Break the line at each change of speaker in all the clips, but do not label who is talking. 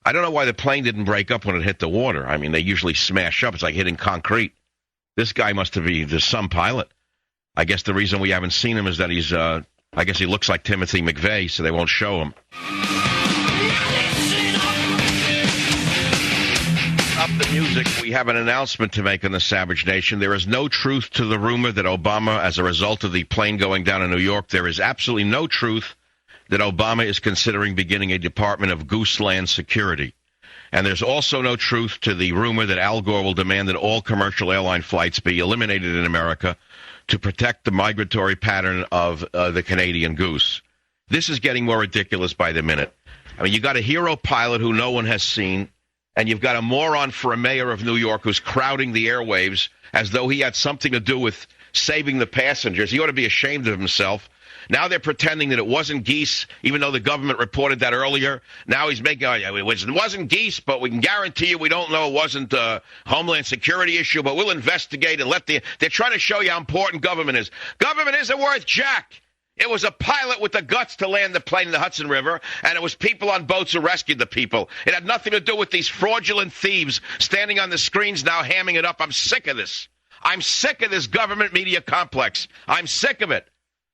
I don't know why the plane didn't break up when it hit the water. I mean, they usually smash up. It's like hitting concrete. This guy must be some pilot. I guess the reason we haven't seen him is that he's, I guess he looks like Timothy McVeigh, so they won't show him. Up the music, we have an announcement to make in the Savage Nation. There is no truth to the rumor that Obama, as a result of the plane going down in New York, there is absolutely no truth that Obama is considering beginning a Department of Gooseland Security. And there's also no truth to the rumor that Al Gore will demand that all commercial airline flights be eliminated in America to protect the migratory pattern of the Canadian goose. This is getting more ridiculous by the minute. I mean, you got a hero pilot who no one has seen, and you've got a moron for a mayor of New York who's crowding the airwaves as though he had something to do with saving the passengers. He ought to be ashamed of himself. Now they're pretending that it wasn't geese, even though the government reported that earlier. Now he's making, it wasn't geese, but we can guarantee you we don't know it wasn't a Homeland Security issue, but we'll investigate and they're trying to show you how important government is. Government isn't worth jack. It was a pilot with the guts to land the plane in the Hudson River, and it was people on boats who rescued the people. It had nothing to do with these fraudulent thieves standing on the screens now hamming it up. I'm sick of this. I'm sick of this government media complex. I'm sick of it.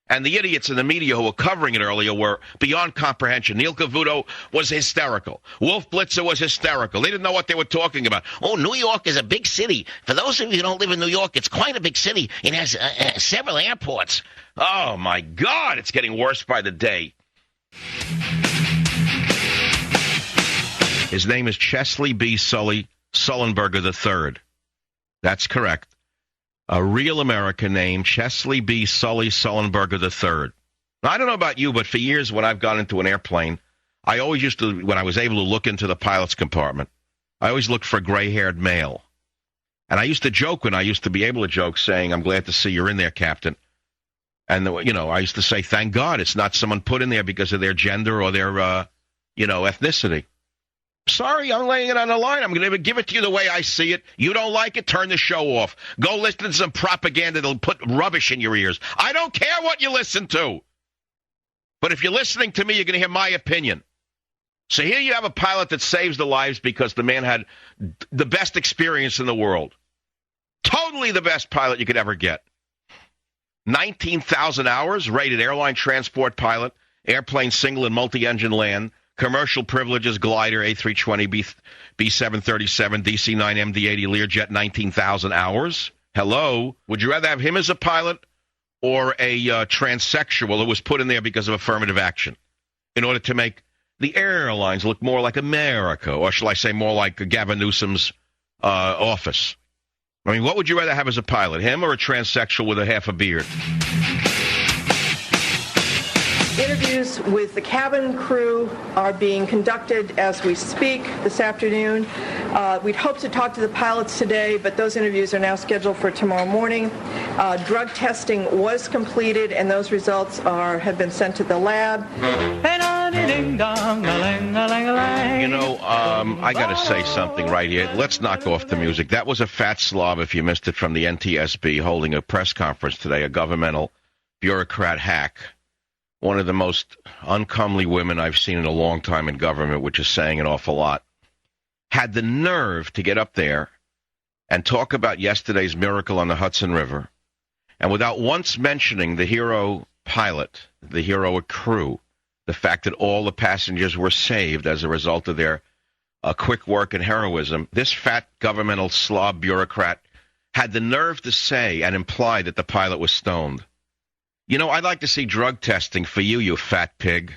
And the idiots in the media who were covering it earlier were beyond comprehension. Neil Cavuto was hysterical. Wolf Blitzer was hysterical. They didn't know what they were talking about. Oh, New York is a big city. For those of you who don't live in New York, it's quite a big city. It has several airports. Oh, my God, it's getting worse by the day. His name is Chesley B. Sully, Sullenberger III. That's correct. A real American name, Chesley B. Sully Sullenberger III. Now, I don't know about you, but for years when I've gone into an airplane, I always used to, when I was able to look into the pilot's compartment, I always looked for a gray-haired male. And I used to joke when I used to be able to joke, saying, I'm glad to see you're in there, Captain. And, I used to say, thank God it's not someone put in there because of their gender or their, ethnicity. Sorry, I'm laying it on the line. I'm going to give it to you the way I see it. You don't like it, turn the show off. Go listen to some propaganda that'll put rubbish in your ears. I don't care what you listen to. But if you're listening to me, you're going to hear my opinion. So here you have a pilot that saves the lives because the man had the best experience in the world. Totally the best pilot you could ever get. 19,000 hours, rated airline transport pilot, airplane single and multi-engine land, commercial privileges, glider, A320, B737, DC-9, MD-80, Learjet, 19,000 hours. Hello? Would you rather have him as a pilot or a transsexual who was put in there because of affirmative action in order to make the airlines look more like America, or shall I say more like Gavin Newsom's office? I mean, what would you rather have as a pilot, him or a transsexual with a half a beard?
Interviews with the cabin crew are being conducted as we speak this afternoon. We'd hoped to talk to the pilots today, but those interviews are now scheduled for tomorrow morning. Drug testing was completed, and those results have been sent to the lab.
I got to say something right here. Let's knock off the music. That was a fat slob, if you missed it, from the NTSB holding a press conference today, a governmental bureaucrat hack. One of the most uncomely women I've seen in a long time in government, which is saying an awful lot, had the nerve to get up there and talk about yesterday's miracle on the Hudson River, and without once mentioning the hero pilot, the heroic crew, the fact that all the passengers were saved as a result of their quick work and heroism, this fat governmental slob bureaucrat had the nerve to say and imply that the pilot was stoned. I'd like to see drug testing for you, you fat pig.